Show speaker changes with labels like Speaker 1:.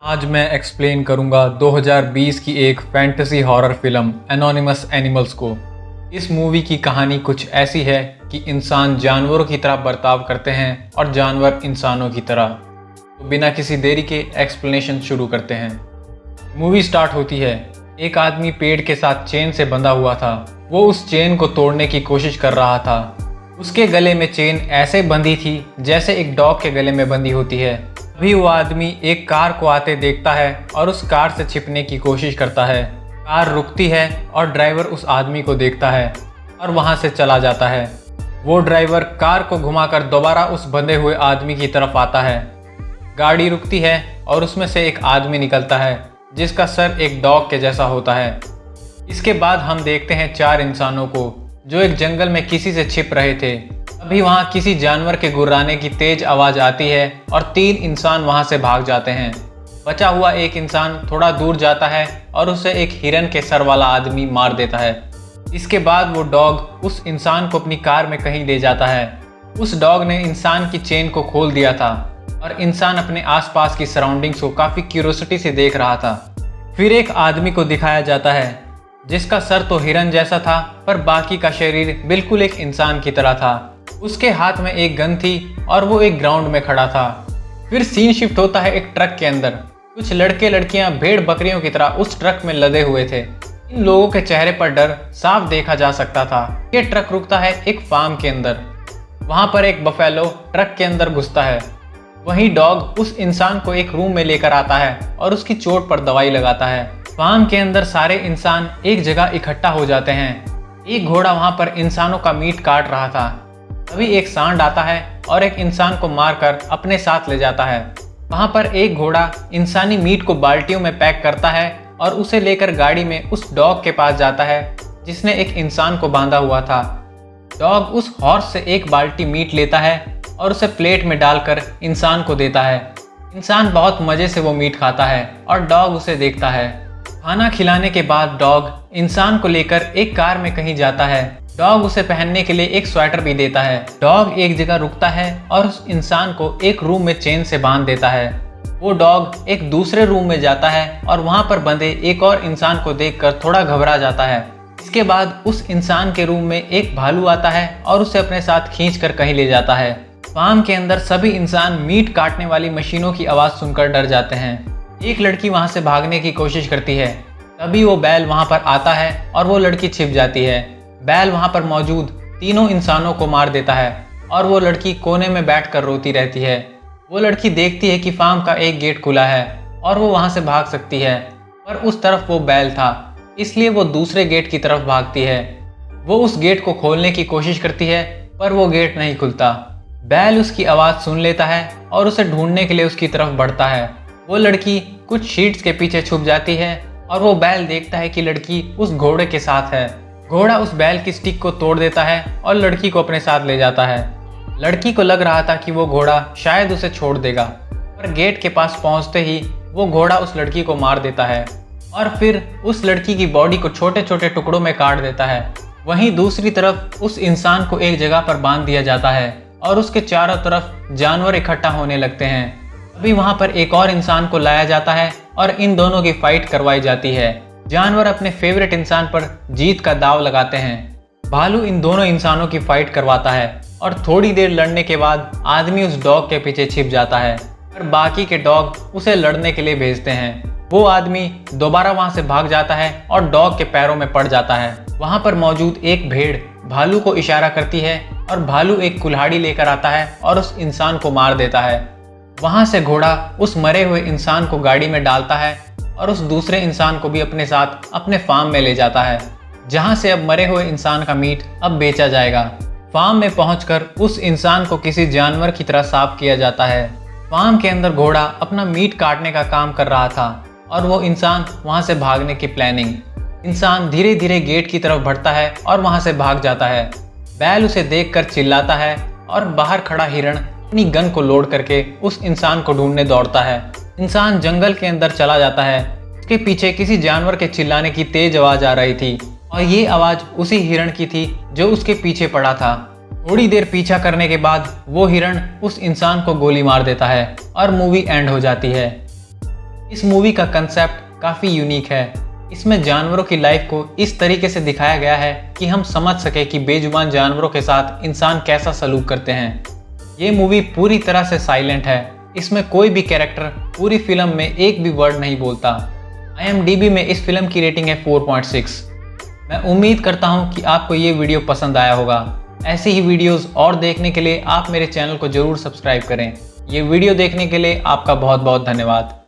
Speaker 1: आज मैं एक्सप्लेन करूंगा 2020 की एक fantasy horror film anonymous animals को। इस मूवी की कहानी कुछ ऐसी है कि इंसान जानवरों की तरह बर्ताव करते हैं और जानवर इंसानों की तरह। तो बिना किसी देरी के एक्सप्लेनेशन शुरू करते हैं। मूवी स्टार्ट होती है। एक आदमी पेड़ के साथ चेन से बंधा हुआ था। वो उस चेन को तोड़ने की कोशिश कर रहा था। उसके गले में चेन ऐसे बंधी थी जैसे एक डॉग के गले में बंधी होती है। अभी वो आदमी एक कार को आते देखता है और उस कार से छिपने की कोशिश करता है। कार रुकती है और ड्राइवर उस आदमी को देखता है और वहां से चला जाता है। वो ड्राइवर कार को घुमाकर दोबारा उस बंधे हुए आदमी की तरफ आता है। गाड़ी रुकती है और उसमें से एक आदमी निकलता है जिसका सर एक डॉग के जैसा होता है। इसके बाद हम देखते हैं 4 इंसानों को जो एक जंगल में किसी से छिप रहे थे। अभी वहां किसी जानवर के गुर्राने की तेज आवाज आती है और 3 इंसान वहां से भाग जाते हैं। बचा हुआ एक इंसान थोड़ा दूर जाता है और उसे एक हिरन के सर वाला आदमी मार देता है। इसके बाद वो डॉग उस इंसान को अपनी कार में कहीं ले जाता है। उस डॉग ने इंसान की चेन को खोल दिया था और इंसान अपने आसपास की सराउंडिंग्स को काफ़ी क्यूरियोसिटी से देख रहा था। फिर एक आदमी को दिखाया जाता है जिसका सर तो हिरन जैसा था पर बाकी का शरीर बिल्कुल एक इंसान की तरह था। उसके हाथ में एक गन थी और वो एक ग्राउंड में खड़ा था। फिर सीन शिफ्ट होता है एक ट्रक के अंदर। कुछ लड़के लड़कियां भेड़ बकरियों की तरह उस ट्रक में लदे हुए थे। इन लोगों के चेहरे पर डर साफ देखा जा सकता था। ये ट्रक रुकता है एक फार्म के अंदर। वहां पर एक बफेलो ट्रक के अंदर घुसता है। वहीं डॉग उस इंसान को एक रूम में लेकर आता है और उसकी चोट पर दवाई लगाता है। फार्म के अंदर सारे इंसान एक जगह इकट्ठा हो जाते हैं। एक घोड़ा वहां पर इंसानों का मीट काट रहा था। अभी एक सांड आता है और एक इंसान को मारकर अपने साथ ले जाता है। वहां पर एक घोड़ा इंसानी मीट को बाल्टियों में पैक करता है और उसे लेकर गाड़ी में उस डॉग के पास जाता है जिसने एक इंसान को बांधा हुआ था। डॉग उस हॉर्स से एक बाल्टी मीट लेता है और उसे प्लेट में डालकर इंसान को देता है। इंसान बहुत मजे से वो मीट खाता है और डॉग उसे देखता है। खाना खिलाने के बाद डॉग इंसान को लेकर एक कार में कहीं जाता है। डॉग उसे पहनने के लिए एक स्वेटर भी देता है। डॉग एक जगह रुकता है और उस इंसान को एक रूम में चेन से बांध देता है। वो डॉग एक दूसरे रूम में जाता है और वहां पर बंधे एक और इंसान को देखकर थोड़ा घबरा जाता है। इसके बाद उस इंसान के रूम में एक भालू आता है और उसे अपने साथ खींचकर कहीं ले जाता है। फार्म के अंदर सभी इंसान मीट काटने वाली मशीनों की आवाज सुनकर डर जाते हैं। एक लड़की वहां से भागने की कोशिश करती है। तभी वो बैल वहां पर आता है और वो लड़की छिप जाती है। बैल वहां पर मौजूद तीनों इंसानों को मार देता है और वो लड़की कोने में बैठकर रोती रहती है। वो लड़की देखती है कि फार्म का एक गेट खुला है और वो वहां से भाग सकती है, पर उस तरफ वो बैल था, इसलिए वो दूसरे गेट की तरफ भागती है। वो उस गेट को खोलने की कोशिश करती है पर वो गेट नहीं खुलता। बैल उसकी आवाज़ सुन लेता है और उसे ढूंढने के लिए उसकी तरफ बढ़ता है। वो लड़की कुछ शीट्स के पीछे छुप जाती है और वो बैल देखता है कि लड़की उस घोड़े के साथ है। घोड़ा उस बैल की स्टिक को तोड़ देता है और लड़की को अपने साथ ले जाता है। लड़की को लग रहा था कि वो घोड़ा शायद उसे छोड़ देगा, पर गेट के पास पहुंचते ही वो घोड़ा उस लड़की को मार देता है और फिर उस लड़की की बॉडी को छोटे छोटे टुकड़ों में काट देता है। वहीं दूसरी तरफ उस इंसान को एक जगह पर बांध दिया जाता है और उसके चारों तरफ जानवर इकट्ठा होने लगते हैं। अभी वहां पर एक और इंसान को लाया जाता है और इन दोनों की फाइट करवाई जाती है। जानवर अपने फेवरेट इंसान पर जीत का दाव लगाते हैं। भालू इन दोनों इंसानों की फाइट करवाता है और थोड़ी देर लड़ने के बाद आदमी उस डॉग के पीछे छिप जाता है और बाकी के डॉग उसे लड़ने के लिए भेजते हैं। वो आदमी दोबारा वहां से भाग जाता है और डॉग के पैरों में पड़ जाता है। वहां पर मौजूद एक भेड़ भालू को इशारा करती है और भालू एक कुल्हाड़ी लेकर आता है और उस इंसान को मार देता है। वहां से घोड़ा उस मरे हुए इंसान को गाड़ी में डालता है और उस दूसरे इंसान को भी अपने साथ अपने फार्म में ले जाता है, जहां से अब मरे हुए इंसान का मीट अब बेचा जाएगा। फार्म में पहुंचकर उस इंसान को किसी जानवर की तरह साफ किया जाता है। फार्म के अंदर घोड़ा अपना मीट काटने का काम कर रहा था और वो इंसान वहां से भागने की प्लानिंग। इंसान धीरे धीरे गेट की तरफ बढ़ता है और वहां से भाग जाता है। बैल उसे देखकर चिल्लाता है और बाहर खड़ा हिरण अपनी गन को लोड करके उस इंसान को ढूंढने दौड़ता है। इंसान जंगल के अंदर चला जाता है। उसके पीछे किसी जानवर के चिल्लाने की तेज आवाज आ रही थी और ये आवाज उसी हिरण की थी जो उसके पीछे पड़ा था। थोड़ी देर पीछा करने के बाद वो हिरण उस इंसान को गोली मार देता है और मूवी एंड हो जाती है। इस मूवी का कंसेप्ट काफ़ी यूनिक है। इसमें जानवरों की लाइफ को इस तरीके से दिखाया गया है कि हम समझ सके कि बेजुबान जानवरों के साथ इंसान कैसा सलूक करते हैं। ये मूवी पूरी तरह से साइलेंट है। इसमें कोई भी कैरेक्टर पूरी फिल्म में एक भी वर्ड नहीं बोलता। IMDb में इस फिल्म की रेटिंग है 4.6। मैं उम्मीद करता हूँ कि आपको ये वीडियो पसंद आया होगा। ऐसी ही वीडियोस और देखने के लिए आप मेरे चैनल को जरूर सब्सक्राइब करें। ये वीडियो देखने के लिए आपका बहुत बहुत धन्यवाद।